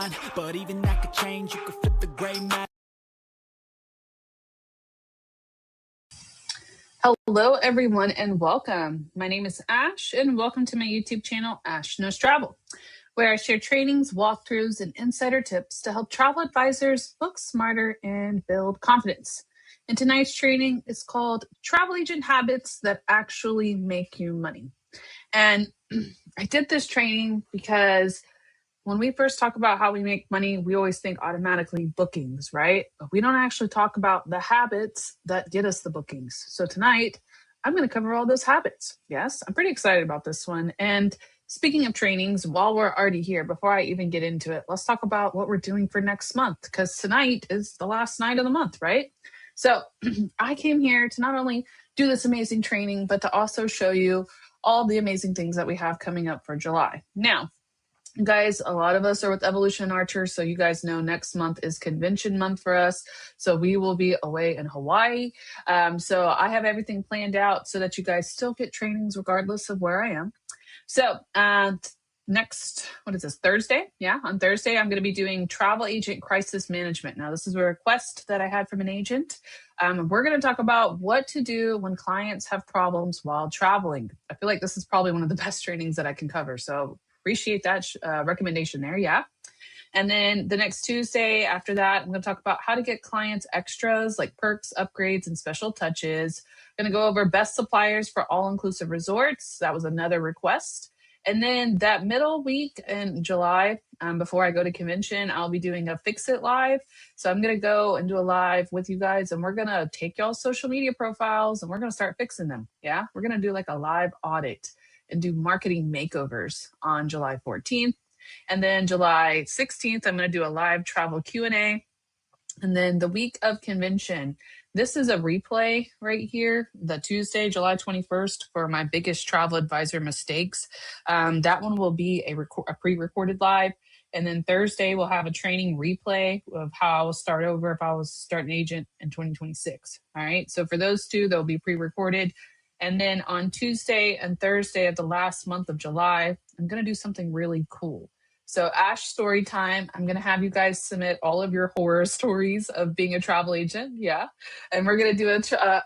mind. But even that could change, you could flip the gray matter. Hello, everyone, and welcome. My name is Ash, and welcome to my YouTube channel, Ash Knows Travel, where I share trainings, walkthroughs, and insider tips to help travel advisors book smarter and build confidence. And tonight's training is called Travel Agent Habits That Actually Make You Money. And I did this training because when we first talk about how we make money, we always think automatically bookings, right? But we don't actually talk about the habits that get us the bookings. So tonight, I'm going to cover all those habits. Yes, I'm pretty excited about this one. And speaking of trainings, while we're already here, before I even get into it, let's talk about what we're doing for next month, because tonight is the last night of the month, right? So I came here to not only do this amazing training, but to also show you all the amazing things that we have coming up for July. Now, guys, a lot of us are with Evolution Archers, so you guys know next month is convention month for us. So we will be away in Hawaii. So I have everything planned out so that you guys still get trainings regardless of where I am. So next, what is this, Thursday? Yeah, on Thursday, I'm going to be doing Travel Agent Crisis Management. Now, this is a request that I had from an agent. We're going to talk about what to do when clients have problems while traveling. I feel like this is probably one of the best trainings that I can cover. So appreciate that recommendation there. Yeah. And then the next Tuesday after that, I'm going to talk about how to get clients extras like perks, upgrades, and special touches. I'm going to go over best suppliers for all-inclusive resorts. That was another request. And then that middle week in July, before I go to convention, I'll be doing a Fix It Live. So I'm going to go and do a live with you guys, and we're going to take y'all's social media profiles and we're going to start fixing them. Yeah. We're going to do like a live audit and do marketing makeovers on July 14th. And then July 16th, I'm going to do a live travel Q&A. And then the week of convention, this is a replay right here, the Tuesday, July 21st, for my biggest travel advisor mistakes. That one will be a pre-recorded live. And then Thursday, we'll have a training replay of how I will start over if I was starting agent in 2026. All right. So for those two, they'll be pre-recorded. And then on Tuesday and Thursday of the last month of July, I'm going to do something really cool. So Ash Story Time, I'm going to have you guys submit all of your horror stories of being a travel agent. Yeah. And we're going to do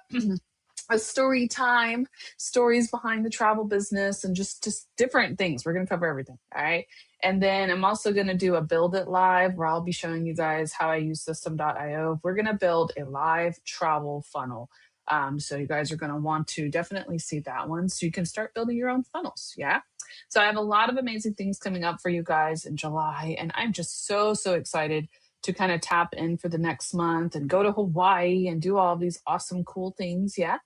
a story time, stories behind the travel business, and just different things. We're going to cover everything. All right. And then I'm also going to do a Build It Live where I'll be showing you guys how I use System.io. We're going to build a live travel funnel. So you guys are going to want to definitely see that one so you can start building your own funnels. Yeah. So I have a lot of amazing things coming up for you guys in July. And I'm just so excited to kind of tap in for the next month and go to Hawaii and do all these awesome, cool things. Yeah.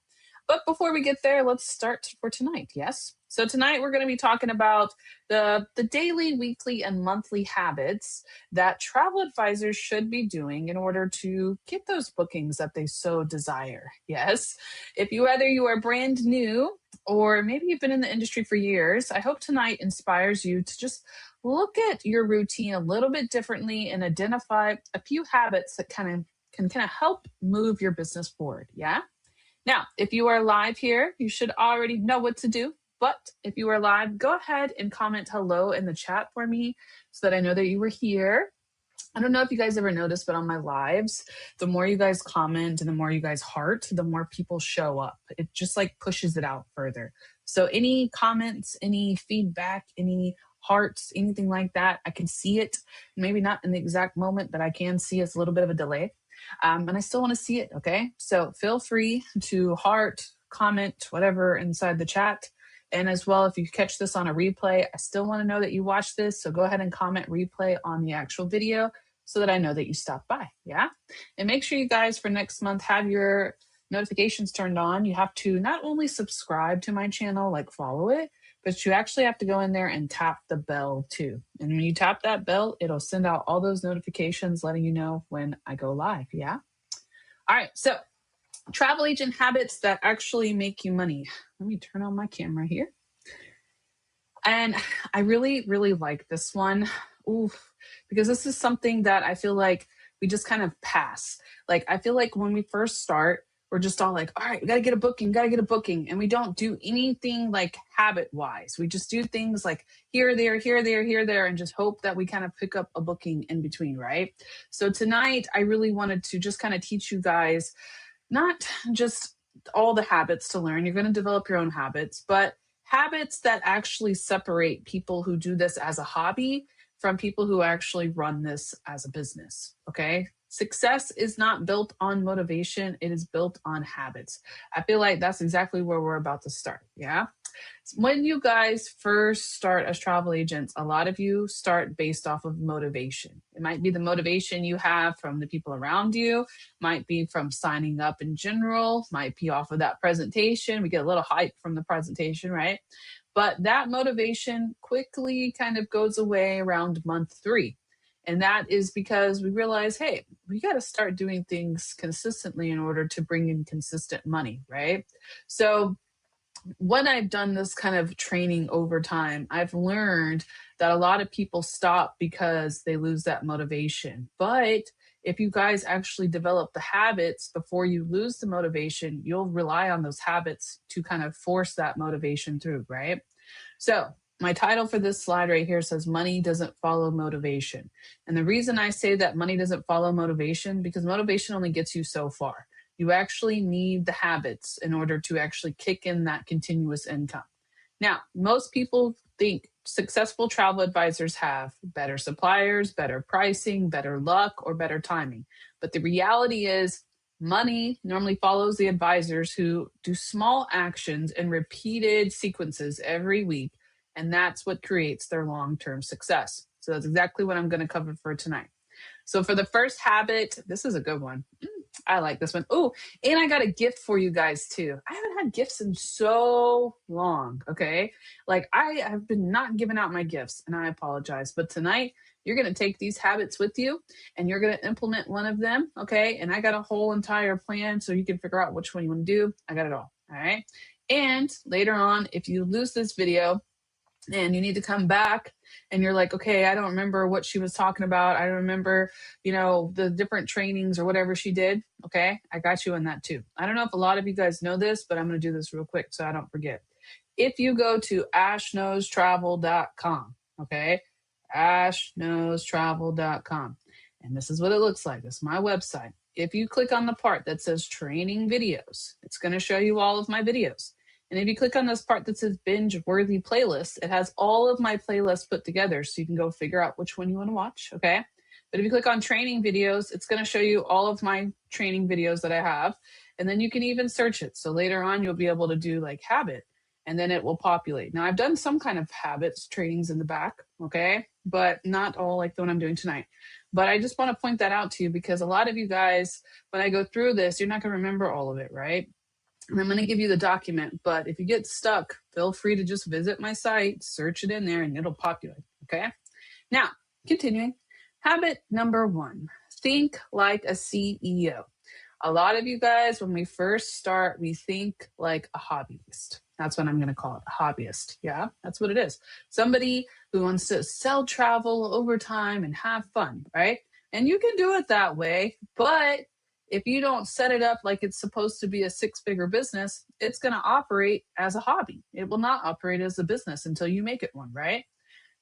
But before we get there, let's start for tonight. Yes. So tonight we're going to be talking about the daily, weekly, and monthly habits that travel advisors should be doing in order to get those bookings that they so desire. Yes. If whether you are brand new or maybe you've been in the industry for years, I hope tonight inspires you to just look at your routine a little bit differently and identify a few habits that can help move your business forward. Yeah. Now, if you are live here, you should already know what to do. But if you are live, go ahead and comment hello in the chat for me so that I know that you were here. I don't know if you guys ever noticed, but on my lives, the more you guys comment and the more you guys heart, the more people show up. It just like pushes it out further. So any comments, any feedback, any hearts, anything like that, I can see it. Maybe not in the exact moment, but I can see it's a little bit of a delay. And I still want to see it. Okay. So feel free to heart, comment, whatever inside the chat. And as well, if you catch this on a replay, I still want to know that you watched this. So go ahead and comment replay on the actual video so that I know that you stopped by. Yeah. And make sure you guys for next month have your notifications turned on. You have to not only subscribe to my channel, like follow it, but you actually have to go in there and tap the bell too. And when you tap that bell, it'll send out all those notifications letting you know when I go live. Yeah. All right. So travel agent habits that actually make you money. Let me turn on my camera here. And I really like this one. Oof, because this is something that I feel like we just kind of pass. Like, I feel like when we first start, we're just all like, all right, we got to get a booking, got to get a booking. And we don't do anything like habit wise. We just do things like here, there, here, there, here, there, and just hope that we kind of pick up a booking in between, right? So tonight, I really wanted to just kind of teach you guys not just all the habits to learn. You're going to develop your own habits, but habits that actually separate people who do this as a hobby from people who actually run this as a business. Okay. Success is not built on motivation, it is built on habits. I feel like that's exactly where we're about to start. Yeah. When you guys first start as travel agents, a lot of you start based off of motivation. It might be the motivation you have from the people around you, might be from signing up in general, might be off of that presentation. We get a little hype from the presentation, right? But that motivation quickly kind of goes away around month 3. And that is because we realize, hey, we got to start doing things consistently in order to bring in consistent money, right? So when I've done this kind of training over time, I've learned that a lot of people stop because they lose that motivation. But if you guys actually develop the habits before you lose the motivation, you'll rely on those habits to kind of force that motivation through, right? So my title for this slide right here says money doesn't follow motivation. And the reason I say that money doesn't follow motivation, because motivation only gets you so far. You actually need the habits in order to actually kick in that continuous income. Now, most people think successful travel advisors have better suppliers, better pricing, better luck, or better timing. But the reality is, money normally follows the advisors who do small actions and repeated sequences every week. And that's what creates their long-term success. So that's exactly what I'm going to cover for tonight. So for the first habit, this is a good one. I like this one. Oh, and I got a gift for you guys too. I haven't had gifts in so long. Okay. Like I have been not giving out my gifts and I apologize. But tonight you're going to take these habits with you and you're going to implement one of them. Okay. And I got a whole entire plan so you can figure out which one you want to do. I got it all. All right. And later on, if you lose this video, and you need to come back and you're like, okay, I don't remember what she was talking about. I don't remember, the different trainings or whatever she did. Okay. I got you on that too. I don't know if a lot of you guys know this, but I'm going to do this real quick so I don't forget. If you go to ashknowstravel.com, okay, ashknowstravel.com, and this is what it looks like. This is my website. If you click on the part that says training videos, it's going to show you all of my videos. And if you click on this part that says binge worthy playlist, it has all of my playlists put together so you can go figure out which one you want to watch. Okay. But if you click on training videos, it's going to show you all of my training videos that I have. And then you can even search it. So later on, you'll be able to do like habit and then it will populate. Now I've done some kind of habits trainings in the back. Okay. But not all like the one I'm doing tonight. But I just want to point that out to you because a lot of you guys, when I go through this, you're not going to remember all of it. Right. And I'm going to give you the document, but if you get stuck, feel free to just visit my site, search it in there, and it'll populate. Okay. Now, continuing. Habit number 1, think like a CEO. A lot of you guys, when we first start, we think like a hobbyist. That's what I'm going to call it, a hobbyist. Yeah, that's what it is. Somebody who wants to sell travel over time and have fun, right? And you can do it that way, but if you don't set it up like it's supposed to be a 6-figure business, it's going to operate as a hobby. It will not operate as a business until you make it one, right?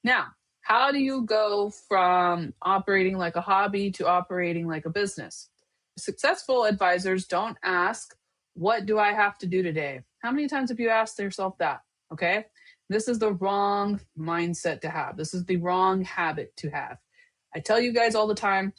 Now, how do you go from operating like a hobby to operating like a business? Successful advisors don't ask, what do I have to do today? How many times have you asked yourself that? Okay. This is the wrong mindset to have. This is the wrong habit to have. I tell you guys all the time,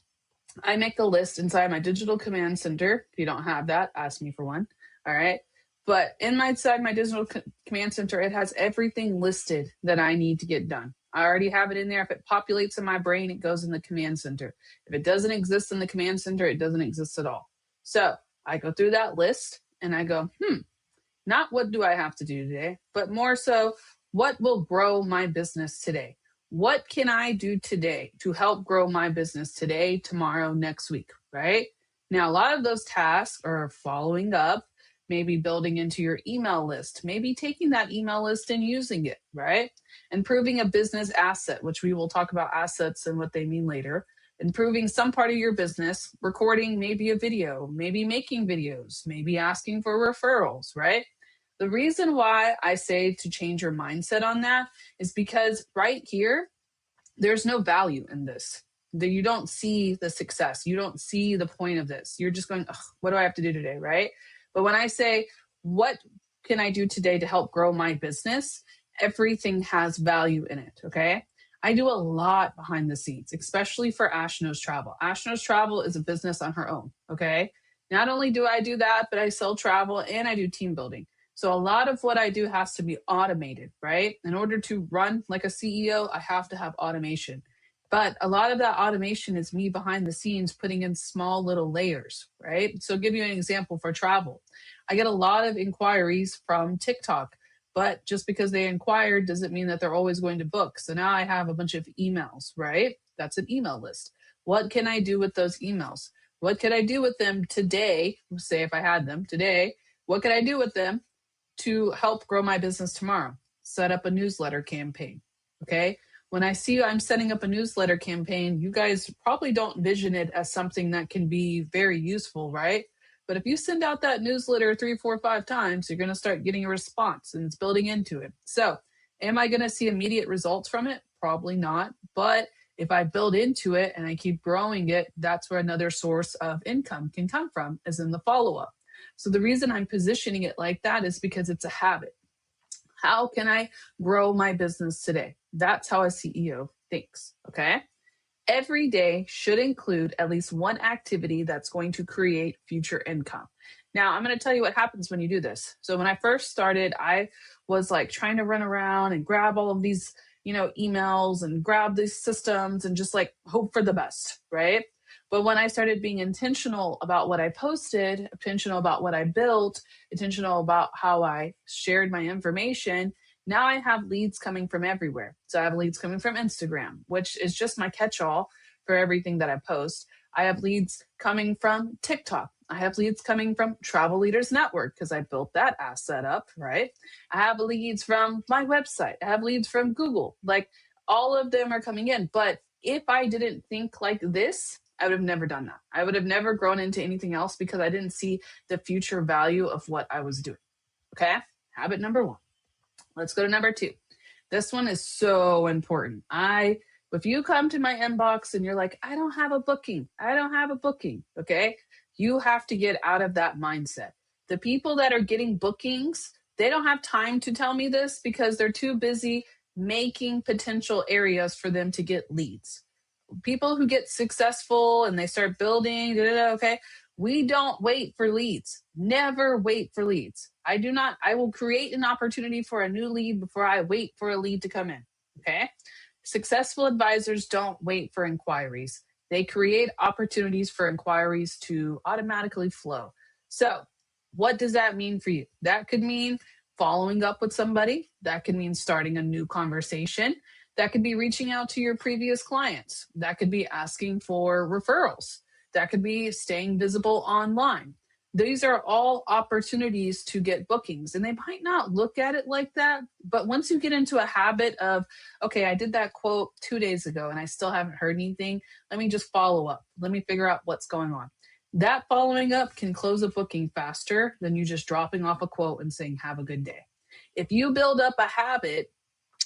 I make a list inside my digital command center. If you don't have that, ask me for one. All right. But inside my digital command center, it has everything listed that I need to get done. I already have it in there. If it populates in my brain, it goes in the command center. If it doesn't exist in the command center, it doesn't exist at all. So I go through that list and I go, not what do I have to do today, but more so, what will grow my business today? What can I do today to help grow my business today, tomorrow, next week, right? Now, a lot of those tasks are following up, maybe building into your email list, maybe taking that email list and using it, right? Improving a business asset, which we will talk about assets and what they mean later. improving some part of your business, recording maybe a video, maybe making videos, maybe asking for referrals, right? The reason why I say to change your mindset on that is because right here, there's no value in this. That you don't see the success. You don't see the point of this. You're just going, what do I have to do today, right? But when I say, what can I do today to help grow my business? Everything has value in it, okay? I do a lot behind the scenes, especially for Ash Knows Travel. Ash Knows Travel is a business on her own, okay? Not only do I do that, but I sell travel and I do team building. So a lot of what I do has to be automated, right? In order to run like a CEO, I have to have automation. But a lot of that automation is me behind the scenes putting in small little layers, right? So I'll give you an example for travel. I get a lot of inquiries from TikTok, but just because they inquired doesn't mean that they're always going to book. So now I have a bunch of emails, right? That's an email list. What can I do with those emails? What could I do with them today? Say if I had them today, what could I do with them to help grow my business tomorrow? Set up a newsletter campaign, okay? When I see I'm setting up a newsletter campaign, you guys probably don't vision it as something that can be very useful, right? But if you send out that newsletter 3, 4, 5 times, you're going to start getting a response and it's building into it. So am I going to see immediate results from it? Probably not. But if I build into it and I keep growing it, that's where another source of income can come from, is in the follow-up. So the reason I'm positioning it like that is because it's a habit. How can I grow my business today? That's how a CEO thinks, okay? Every day should include at least one activity that's going to create future income. Now, I'm going to tell you what happens when you do this. So when I first started, I was like trying to run around and grab all of these, emails and grab these systems and just like hope for the best, right? But when I started being intentional about what I posted, intentional about what I built, intentional about how I shared my information, now I have leads coming from everywhere. So I have leads coming from Instagram, which is just my catch-all for everything that I post. I have leads coming from TikTok. I have leads coming from Travel Leaders Network because I built that asset up, right? I have leads from my website. I have leads from Google. Like all of them are coming in. But if I didn't think like this, I would have never done that. I would have never grown into anything else because I didn't see the future value of what I was doing. Okay? Habit number 1. Let's go to number 2. This one is so important. If you come to my inbox and you're like, I don't have a booking, okay? You have to get out of that mindset. The people that are getting bookings, they don't have time to tell me this because they're too busy making potential areas for them to get leads. People who get successful and they start building, okay? We don't wait for leads. Never wait for leads. I will create an opportunity for a new lead before I wait for a lead to come in, okay? Successful advisors don't wait for inquiries. They create opportunities for inquiries to automatically flow. So what does that mean for you? That could mean following up with somebody. That could mean starting a new conversation. That could be reaching out to your previous clients. That could be asking for referrals. That could be staying visible online. These are all opportunities to get bookings, and they might not look at it like that. But once you get into a habit of, okay, I did that quote 2 days ago and I still haven't heard anything, let me just follow up. Let me figure out what's going on. That following up can close a booking faster than you just dropping off a quote and saying, have a good day. If you build up a habit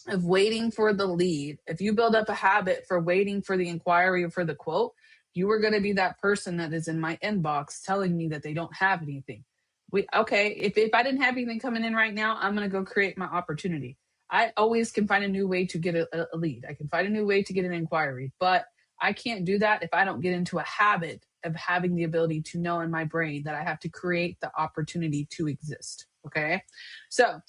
of waiting for the lead, if you build up a habit for waiting for the inquiry or for the quote, you are going to be that person that is in my inbox telling me that they don't have anything. If I didn't have anything coming in right now, I'm going to go create my opportunity. I always can find a new way to get a lead. I can find a new way to get an inquiry, but I can't do that if I don't get into a habit of having the ability to know in my brain that I have to create the opportunity to exist. Okay. So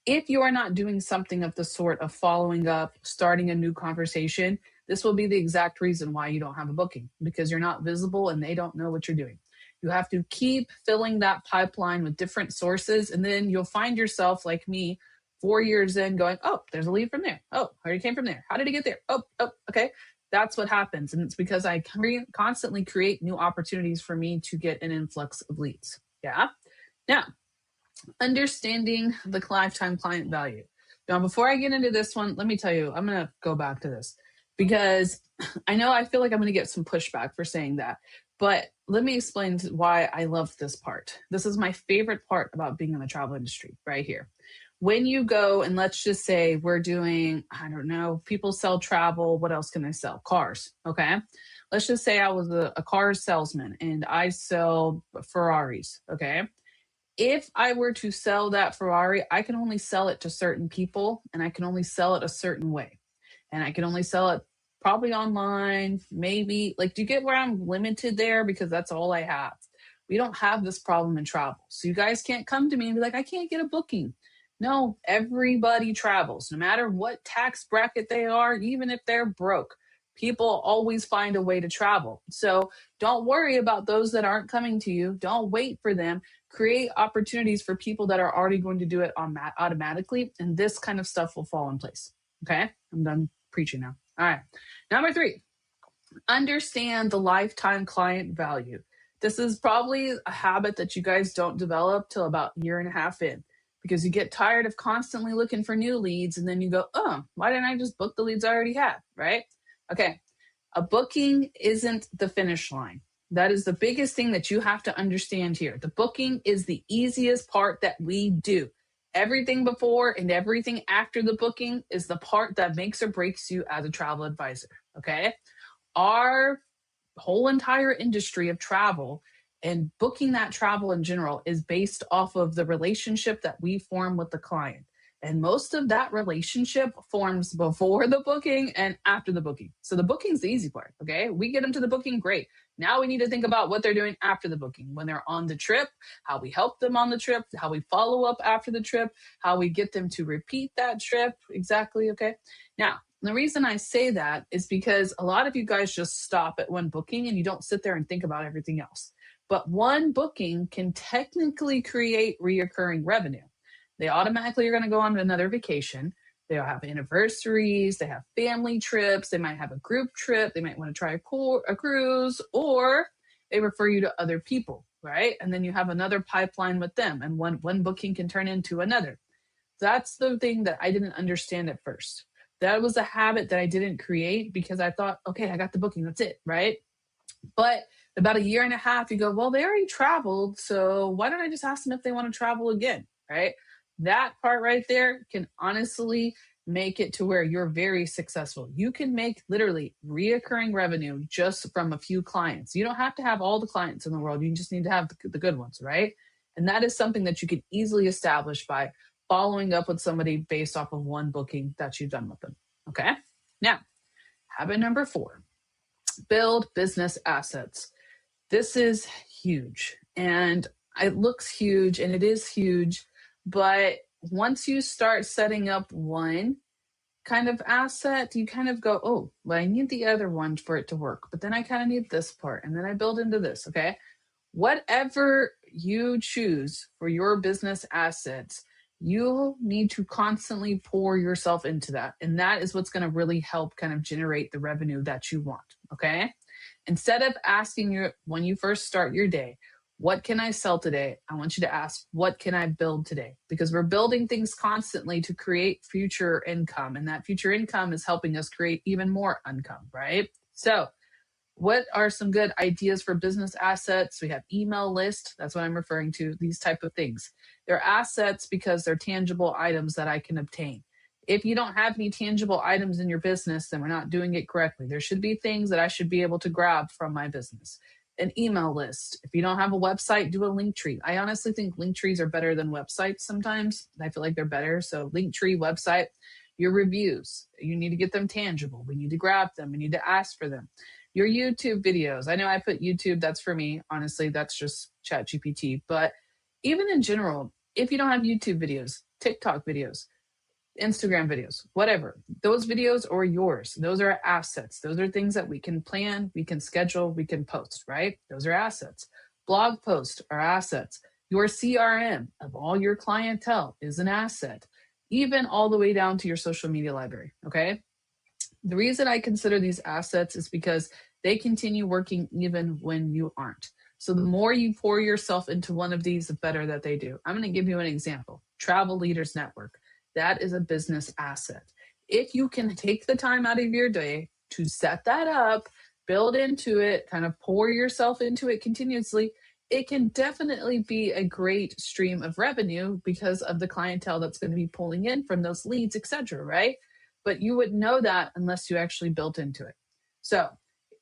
if you are not doing something of the sort of following up, starting a new conversation, this will be the exact reason why you don't have a booking, because you're not visible and they don't know what you're doing. You have to keep filling that pipeline with different sources, and then you'll find yourself like me 4 years in going, oh, there's a lead from there. Oh, already came from there. How did it get there? Oh, okay. That's what happens. And it's because I constantly create new opportunities for me to get an influx of leads. Yeah. Now, understanding the lifetime client value. Now, before I get into this one, let me tell you, I'm going to go back to this because I know I feel like I'm going to get some pushback for saying that, but let me explain why I love this part. This is my favorite part about being in the travel industry right here. When you go and let's just say we're doing, I don't know, people sell travel. What else can they sell? Cars. Okay. Let's just say I was a car salesman and I sell Ferraris. Okay. If I were to sell that Ferrari, I can only sell it to certain people and I can only sell it a certain way. And I can only sell it probably online, maybe. Like, do you get where I'm limited there? Because that's all I have. We don't have this problem in travel. So you guys can't come to me and be like, I can't get a booking. No, everybody travels, no matter what tax bracket they are, even if they're broke. People always find a way to travel. So don't worry about those that aren't coming to you. Don't wait for them. Create opportunities for people that are already going to do it automatically, and this kind of stuff will fall in place. Okay, I'm done preaching now. All right, number 3, understand the lifetime client value. This is probably a habit that you guys don't develop till about a year and a half in, because you get tired of constantly looking for new leads, and then you go, oh, why didn't I just book the leads I already had, right? Okay, a booking isn't the finish line. That is the biggest thing that you have to understand here. The booking is the easiest part that we do. Everything before and everything after the booking is the part that makes or breaks you as a travel advisor. Okay. Our whole entire industry of travel and booking that travel in general is based off of the relationship that we form with the client. And most of that relationship forms before the booking and after the booking. So the booking's the easy part. Okay. We get them to the booking. Great. Now we need to think about what they're doing after the booking, when they're on the trip, how we help them on the trip, how we follow up after the trip, how we get them to repeat that trip. Exactly. Okay. Now, the reason I say that is because a lot of you guys just stop at one booking and you don't sit there and think about everything else. But one booking can technically create reoccurring revenue. They automatically are going to go on another vacation. They'll have anniversaries, they have family trips, they might have a group trip, they might want to try a cruise, or they refer you to other people, right? And then you have another pipeline with them, and one booking can turn into another. That's the thing that I didn't understand at first. That was a habit that I didn't create because I thought, okay, I got the booking, that's it, right? But about a year and a half, you go, well, they already traveled, so why don't I just ask them if they want to travel again, right? That part right there can honestly make it to where you're very successful. You can make literally reoccurring revenue just from a few clients. You don't have to have all the clients in the world. You just need to have the good ones, right? And that is something that you can easily establish by following up with somebody based off of one booking that you've done with them. Okay. Now, habit number 4, build business assets. This is huge, and it looks huge and it is huge. But once you start setting up one kind of asset, you kind of go, oh, well, I need the other one for it to work. But then I kind of need this part. And then I build into this. Okay. Whatever you choose for your business assets, you need to constantly pour yourself into that. And that is what's going to really help kind of generate the revenue that you want. Okay. Instead of asking when you first start your day, what can I sell today? I want you to ask, what can I build today? Because we're building things constantly to create future income. And that future income is helping us create even more income, right? So what are some good ideas for business assets? We have email list. That's what I'm referring to, these type of things. They're assets because they're tangible items that I can obtain. If you don't have any tangible items in your business, then we're not doing it correctly. There should be things that I should be able to grab from my business. An email list. If you don't have a website, do a Linktree. I honestly think Linktrees are better than websites sometimes. I feel like they're better. So Linktree, website. Your reviews, you need to get them tangible. We need to grab them. We need to ask for them. Your YouTube videos. I know I put YouTube, that's for me. Honestly, that's just ChatGPT. But even in general, if you don't have YouTube videos, TikTok videos, Instagram videos, whatever, those videos are yours. Those are assets. Those are things that we can plan, we can schedule, we can post, right? Those are assets. Blog posts are assets. Your CRM of all your clientele is an asset, even all the way down to your social media library. Okay. The reason I consider these assets is because they continue working even when you aren't. So the more you pour yourself into one of these, the better that they do. I'm going to give you an example. Travel Leaders Network. That is a business asset. If you can take the time out of your day to set that up, build into it, kind of pour yourself into it continuously, it can definitely be a great stream of revenue because of the clientele that's going to be pulling in from those leads, etc. Right? But you wouldn't know that unless you actually built into it. So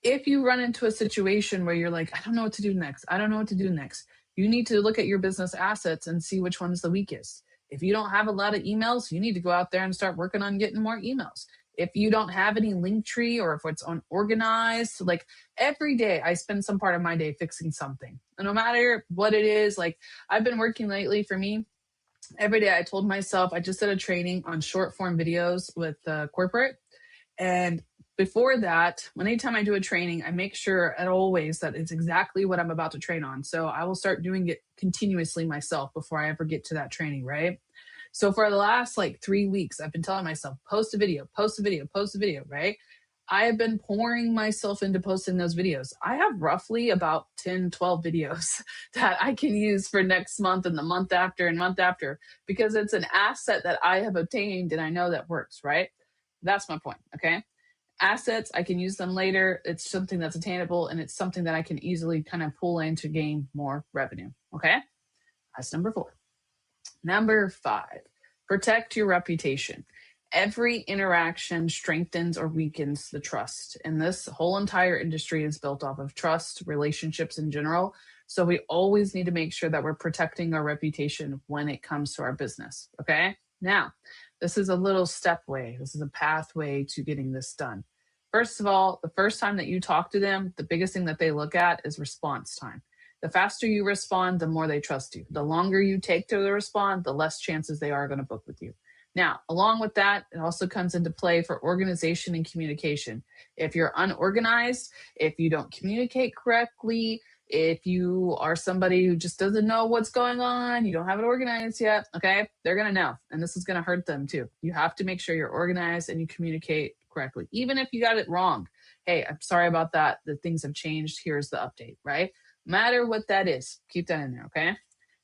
if you run into a situation where you're like, I don't know what to do next, I don't know what to do next, you need to look at your business assets and see which one's the weakest. If you don't have a lot of emails, you need to go out there and start working on getting more emails. If you don't have any link tree, or if it's unorganized, like every day I spend some part of my day fixing something. And no matter what it is, like I've been working lately, for me, every day I told myself, I just did a training on short form videos with corporate. And before that, anytime I do a training, I make sure at always that it's exactly what I'm about to train on. So I will start doing it continuously myself before I ever get to that training, right? So for the last like 3 weeks, I've been telling myself, post a video, post a video, post a video, right? I have been pouring myself into posting those videos. I have roughly about 10, 12 videos that I can use for next month and the month after and month after, because it's an asset that I have obtained and I know that works, right? That's my point, okay? Assets, I can use them later. It's something that's attainable and it's something that I can easily kind of pull in to gain more revenue, okay? That's number 4. Number 5, protect your reputation. Every interaction strengthens or weakens the trust. And this whole entire industry is built off of trust, relationships in general. So we always need to make sure that we're protecting our reputation when it comes to our business, okay? Now, this is a little step way. This is a pathway to getting this done. First of all, the first time that you talk to them, the biggest thing that they look at is response time. The faster you respond, the more they trust you. The longer you take to respond, the less chances they are going to book with you. Now, along with that, it also comes into play for organization and communication. If you're unorganized, if you don't communicate correctly, if you are somebody who just doesn't know what's going on, you don't have it organized yet, okay, they're going to know. And this is going to hurt them too. You have to make sure you're organized and you communicate correctly. Even if you got it wrong, hey, I'm sorry about that. The things have changed. Here's the update, right? No matter what that is, keep that in there, okay?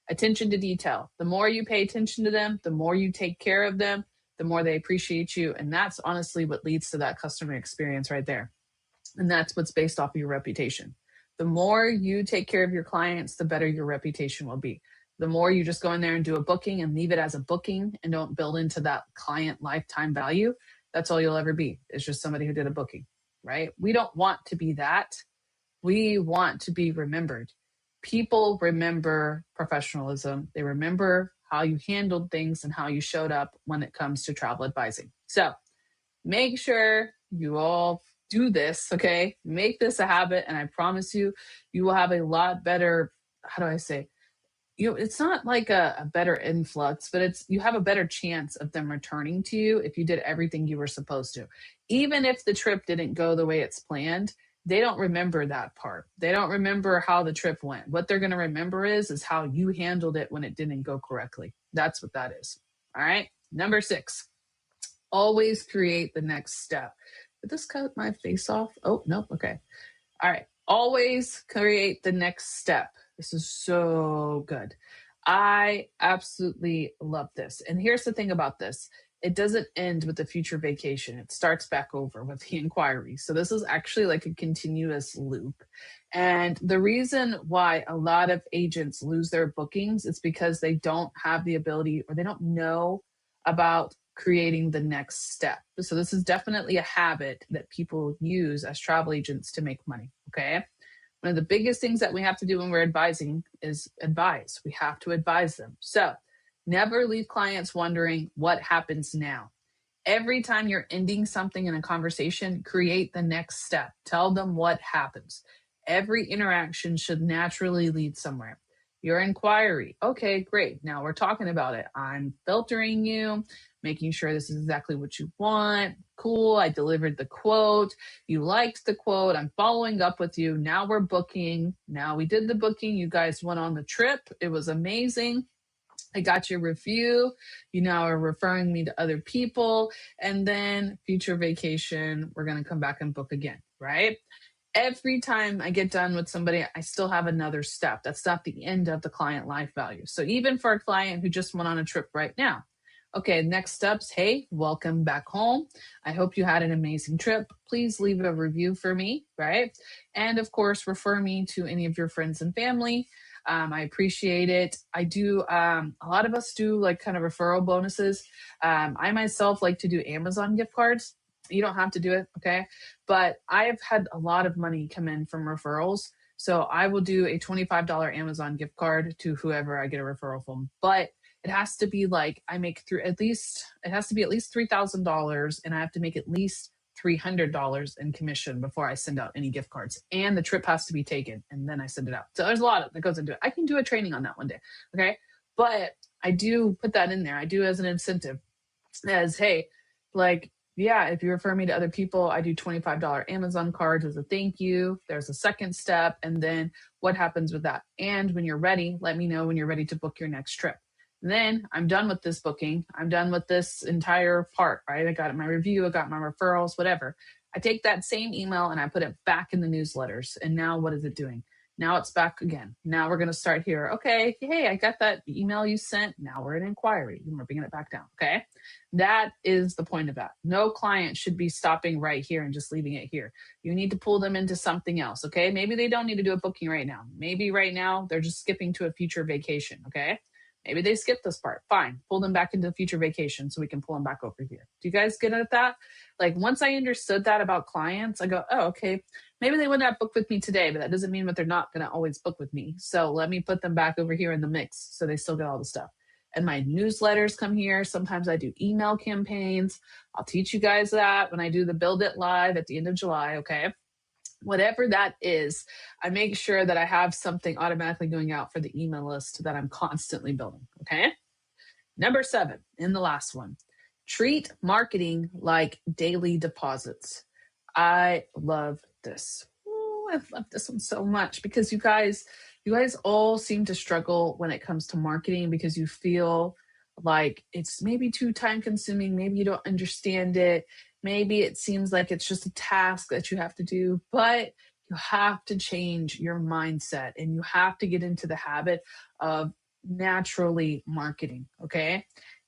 Attention to detail. The more you pay attention to them, the more you take care of them, the more they appreciate you. And that's honestly what leads to that customer experience right there. And that's what's based off of your reputation. The more you take care of your clients, the better your reputation will be. The more you just go in there and do a booking and leave it as a booking and don't build into that client lifetime value, that's all you'll ever be. It's just somebody who did a booking, right? We don't want to be that. We want to be remembered. People remember professionalism. They remember how you handled things and how you showed up when it comes to travel advising. So make sure you all do this, okay? Make this a habit, and I promise you, you will have a lot better, how do I say, it's not like a better influx, but it's, you have a better chance of them returning to you if you did everything you were supposed to. Even if the trip didn't go the way it's planned, they don't remember that part. They don't remember how the trip went. What they're going to remember is how you handled it when it didn't go correctly. That's what that is. All right. Number 6, always create the next step. Did this cut my face off? Oh, no. Okay. All right. Always create the next step. This is so good. I absolutely love this. And here's the thing about this. It doesn't end with the future vacation. It starts back over with the inquiry. So this is actually like a continuous loop. And the reason why a lot of agents lose their bookings is because they don't have the ability, or they don't know about creating the next step. So this is definitely a habit that people use as travel agents to make money, okay? One of the biggest things that we have to do when we're advising is advise. We have to advise them. So never leave clients wondering what happens now. Every time you're ending something in a conversation, create the next step. Tell them what happens. Every interaction should naturally lead somewhere. Your inquiry. Okay, great. Now we're talking about it. I'm filtering you, making sure this is exactly what you want. Cool. I delivered the quote. You liked the quote. I'm following up with you. Now we're booking. Now we did the booking. You guys went on the trip. It was amazing. I got your review. You now are referring me to other people. And then future vacation, we're going to come back and book again, right? Every time I get done with somebody, I still have another step. That's not the end of the client life value. So even for a client who just went on a trip right now, Okay, next steps. Hey, welcome back home. I hope you had an amazing trip. Please leave a review for me, right? And of course, refer me to any of your friends and family. I appreciate it. I do, a lot of us do like kind of referral bonuses. I myself like to do Amazon gift cards. You don't have to do it, okay? But I've had a lot of money come in from referrals. So I will do a $25 Amazon gift card to whoever I get a referral from. But it has to be like I make through at least it has to be at least $3,000, and I have to make at least $300 in commission before I send out any gift cards. And the trip has to be taken, and then I send it out. So there's a lot that goes into it. I can do a training on that one day, okay? But I do put that in there. I do as an incentive, as hey, like yeah, if you refer me to other people, I do $25 Amazon cards as a thank you. There's a second step, and then what happens with that? And when you're ready, let me know when you're ready to book your next trip. Then I'm done with this booking. I'm done with this entire part, right? I got my review, I got my referrals, whatever. I take that same email and I put it back in the newsletters. And now what is it doing? Now it's back again. Now we're going to start here. Okay, hey, I got that email you sent. Now we're in inquiry and we're bringing it back down. Okay, that is the point of that. No client should be stopping right here and just leaving it here. You need to pull them into something else. Okay, maybe they don't need to do a booking right now. Maybe right now they're just skipping to a future vacation. Okay, maybe they skipped this part. Fine. Pull them back into the future vacation so we can pull them back over here. Do you guys get at that? Like once I understood that about clients, I go, oh, okay, maybe they wouldn't have booked with me today, but that doesn't mean that they're not going to always book with me. So let me put them back over here in the mix so they still get all the stuff. And my newsletters come here. Sometimes I do email campaigns. I'll teach you guys that when I do the Build It Live at the end of July, okay? Whatever that is, I make sure that I have something automatically going out for the email list that I'm constantly building. Okay. Number 7, in the last one, treat marketing like daily deposits. I love this. Ooh, I love this one so much because you guys all seem to struggle when it comes to marketing because you feel like it's maybe too time consuming. Maybe you don't understand it. Maybe it seems like it's just a task that you have to do, but you have to change your mindset and you have to get into the habit of naturally marketing. Okay.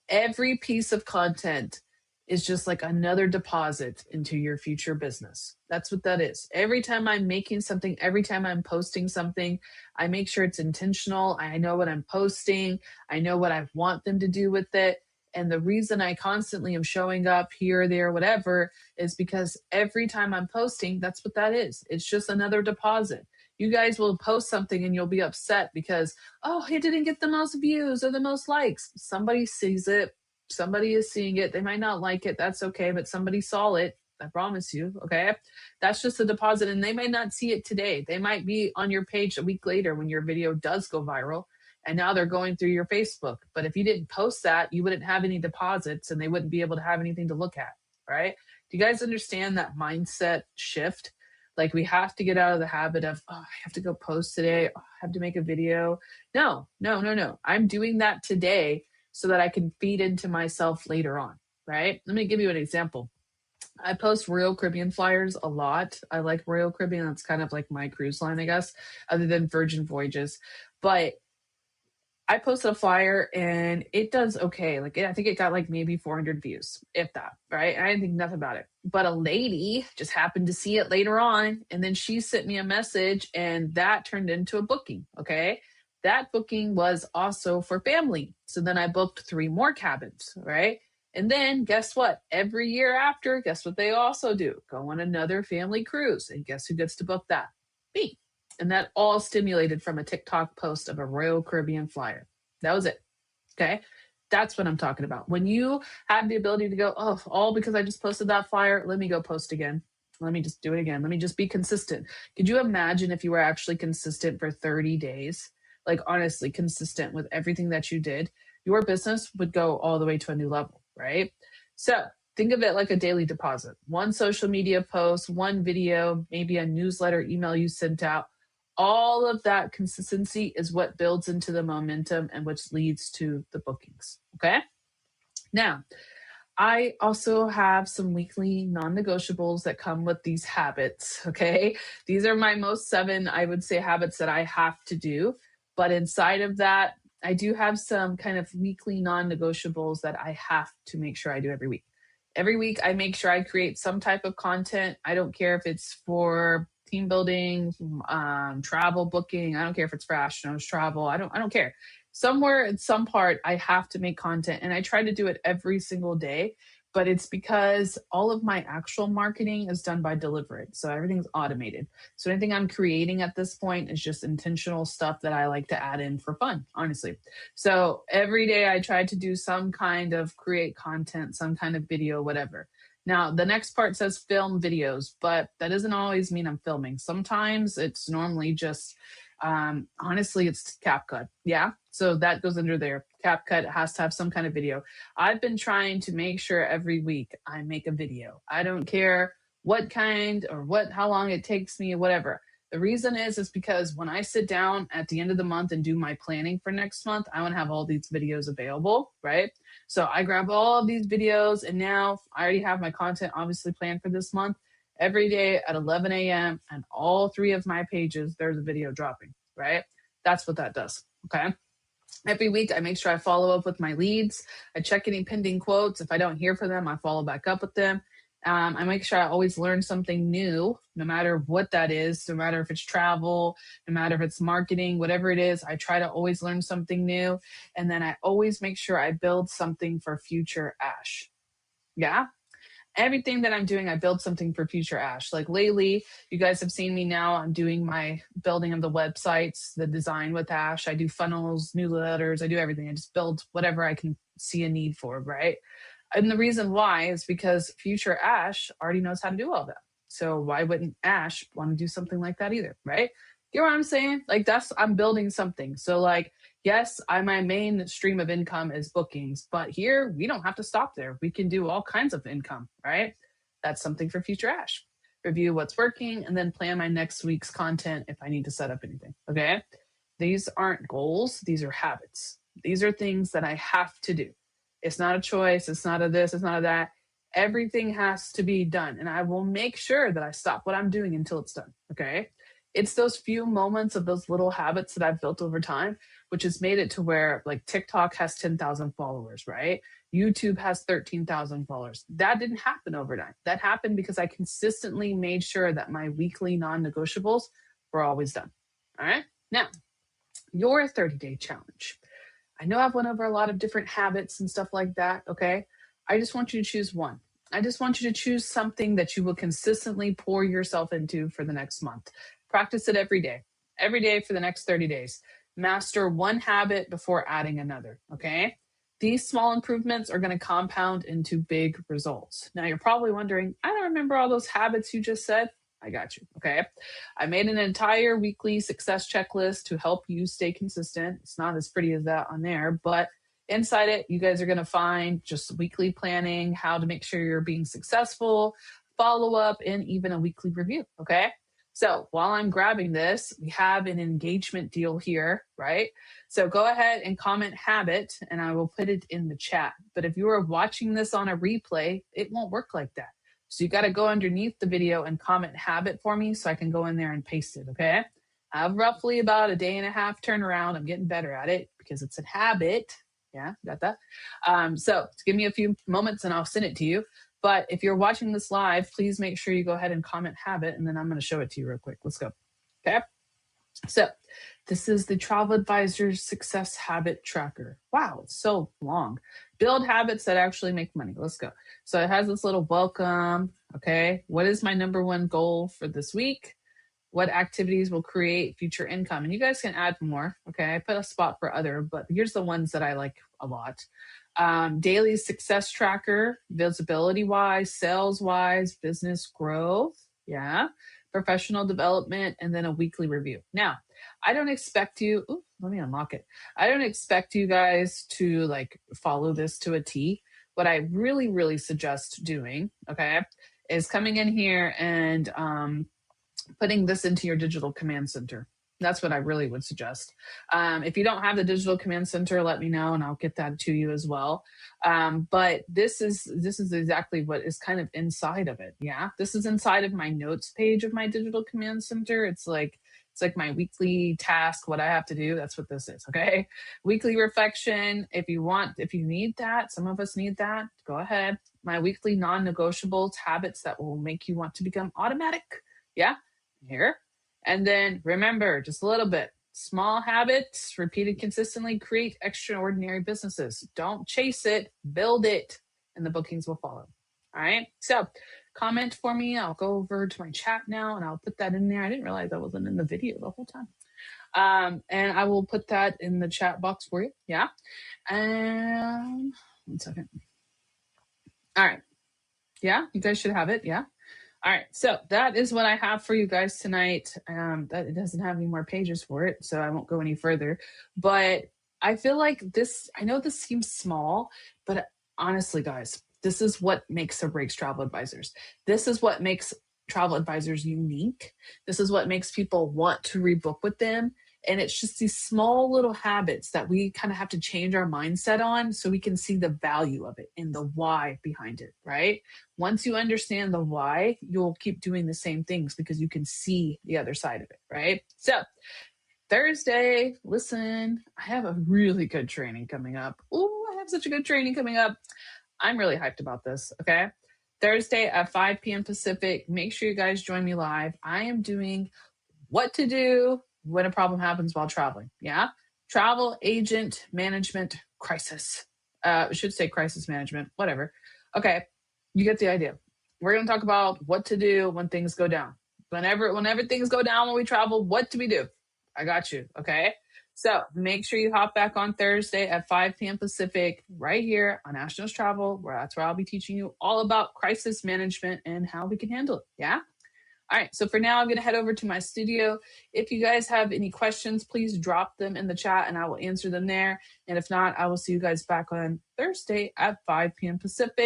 Every piece of content is just like another deposit into your future business. That's what that is. Every time I'm making something, every time I'm posting something, I make sure it's intentional. I know what I'm posting. I know what I want them to do with it. And the reason I constantly am showing up here, there, whatever, is because every time I'm posting, that's what that is. It's just another deposit. You guys will post something and you'll be upset because, oh, it didn't get the most views or the most likes. Somebody sees it. Somebody is seeing it. They might not like it. That's okay, but somebody saw it. I promise you. Okay. That's just a deposit. And they may not see it today. They might be on your page a week later when your video does go viral. And now they're going through your Facebook. But if you didn't post that, you wouldn't have any deposits and they wouldn't be able to have anything to look at. Right. Do you guys understand that mindset shift? Like we have to get out of the habit of, oh, I have to go post today. Oh, I have to make a video. No. I'm doing that today so that I can feed into myself later on, right? Let me give you an example. I post Royal Caribbean flyers a lot. I like Royal Caribbean. That's kind of like my cruise line, I guess, other than Virgin Voyages. But I posted a flyer and it does okay. Like I think it got like maybe 400 views, if that, right? I didn't think nothing about it. But a lady just happened to see it later on. And then she sent me a message and that turned into a booking. Okay. That booking was also for family. So then I booked 3 more cabins, right? And then guess what? Every year after, guess what they also do? Go on another family cruise. And guess who gets to book that? Me. And that all stimulated from a TikTok post of a Royal Caribbean flyer. That was it. Okay. That's what I'm talking about. When you have the ability to go, oh, all because I just posted that flyer, let me go post again. Let me just do it again. Let me just be consistent. Could you imagine if you were actually consistent for 30 days? Like honestly, consistent with everything that you did, your business would go all the way to a new level, right? So think of it like a daily deposit. One social media post, one video, maybe a newsletter email you sent out. All of that consistency is what builds into the momentum and which leads to the bookings. Okay. Now, I also have some weekly non-negotiables that come with these habits. Okay. These are my most 7, I would say, habits that I have to do. But inside of that, I do have some kind of weekly non-negotiables that I have to make sure I do every week. Every week, I make sure I create some type of content. I don't care if it's for team building, travel booking. I don't care if it's for astronauts travel. I don't care. Somewhere in some part, I have to make content, and I try to do it every single day. But it's because all of my actual marketing is done by Deliveroo, so everything's automated. So anything I'm creating at this point is just intentional stuff that I like to add in for fun, honestly. So every day I try to do some kind of create content, some kind of video, whatever. Now, the next part says film videos, but that doesn't always mean I'm filming. Sometimes it's normally just, honestly, it's CapCut. Yeah. So that goes under there. CapCut has to have some kind of video. I've been trying to make sure every week I make a video. I don't care what kind or how long it takes me or whatever. The reason is because when I sit down at the end of the month and do my planning for next month, I want to have all these videos available, right? So I grab all of these videos, and now I already have my content obviously planned for this month. Every day at 11 a.m. and all three of my pages, there's a video dropping, right? That's what that does, okay? Every week, I make sure I follow up with my leads. I check any pending quotes. If I don't hear from them, I follow back up with them. I make sure I always learn something new, no matter what that is, no matter if it's travel, no matter if it's marketing, whatever it is, I try to always learn something new. And then I always make sure I build something for future Ash. Yeah. Everything that I'm doing, I build something for future Ash. Like lately, you guys have seen me now. I'm doing my building of the websites, the design with Ash. I do funnels, newsletters, I do everything. I just build whatever I can see a need for, right? And the reason why is because future Ash already knows how to do all that. So why wouldn't Ash want to do something like that either, right? You know what I'm saying? Like I'm building something. So like, yes, my main stream of income is bookings, but here we don't have to stop there. We can do all kinds of income, right? That's something for future Ash. Review what's working and then plan my next week's content if I need to set up anything. Okay. These aren't goals. These are habits. These are things that I have to do. It's not a choice. It's not a this. It's not a that. Everything has to be done. And I will make sure that I stop what I'm doing until it's done. Okay. It's those few moments of those little habits that I've built over time, which has made it to where like TikTok has 10,000 followers, right? YouTube has 13,000 followers. That didn't happen overnight. That happened because I consistently made sure that my weekly non-negotiables were always done. All right. Now, your 30-day challenge. I know I've went over a lot of different habits and stuff like that, okay? I just want you to choose one. I just want you to choose something that you will consistently pour yourself into for the next month. Practice it every day for the next 30 days. Master one habit before adding another, okay? These small improvements are going to compound into big results. Now, you're probably wondering, I don't remember all those habits you just said. I got you, okay? I made an entire weekly success checklist to help you stay consistent. It's not as pretty as that on there, but inside it, you guys are going to find just weekly planning, how to make sure you're being successful, follow up, and even a weekly review, okay? So while I'm grabbing this, we have an engagement deal here, right? So go ahead and comment habit, and I will put it in the chat. But if you are watching this on a replay, it won't work like that. So you got to go underneath the video and comment habit for me so I can go in there and paste it, okay? I have roughly about a day and a half turnaround. I'm getting better at it because it's a habit. Yeah, got that? So give me a few moments and I'll send it to you. But if you're watching this live, please make sure you go ahead and comment habit, and then I'm going to show it to you real quick. Let's go. Okay. So this is the Travel Advisor's Success Habit Tracker. Wow, it's so long. Build habits that actually make money. Let's go. So it has this little welcome. Okay. What is my number one goal for this week? What activities will create future income? And you guys can add more. Okay. I put a spot for other, but here's the ones that I like a lot. Daily success tracker, visibility wise, sales wise, business growth. Yeah. Professional development, and then a weekly review. Now, I don't expect you, let me unlock it. I don't expect you guys to like follow this to a T. What I really, really suggest doing, okay, is coming in here and putting this into your digital command center. That's what I really would suggest. If you don't have the digital command center, let me know and I'll get that to you as well. But this is exactly what is kind of inside of it. Yeah, this is inside of my notes page of my digital command center. It's It's like my weekly task, what I have to do. That's what this is. Okay. Weekly reflection. If you need that, some of us need that, go ahead. My weekly non-negotiables, habits that will make you want to become automatic. Yeah. Here. And then remember, just a little bit, small habits repeated consistently create extraordinary businesses. Don't chase it, build it, and the bookings will follow. All right. So comment for me. I'll go over to my chat now and I'll put that in there. I didn't realize I wasn't in the video the whole time. And I will put that in the chat box for you. Yeah. And 1 second. All right. Yeah. You guys should have it. Yeah. All right, so that is what I have for you guys tonight. That it doesn't have any more pages for it, so I won't go any further. But I feel like this, I know this seems small, but honestly, guys, this is what makes or breaks travel advisors. This is what makes travel advisors unique. This is what makes people want to rebook with them. And it's just these small little habits that we kind of have to change our mindset on so we can see the value of it and the why behind it, right? Once you understand the why, you'll keep doing the same things because you can see the other side of it, right? So Thursday, listen, I have a really good training coming up. Oh, I have such a good training coming up. I'm really hyped about this, okay? Thursday at 5 p.m. Pacific, make sure you guys join me live. I am doing what to do when a problem happens while traveling. Yeah. Travel agent management crisis. I should say crisis management, whatever. Okay. You get the idea. We're going to talk about what to do when things go down. Whenever things go down when we travel, what do we do? I got you. Okay. So make sure you hop back on Thursday at 5 p.m. Pacific right here on Ash Knows Travel, where that's where I'll be teaching you all about crisis management and how we can handle it. Yeah. All right, so for now, I'm going to head over to my studio. If you guys have any questions, please drop them in the chat and I will answer them there. And if not, I will see you guys back on Thursday at 5 p.m. Pacific.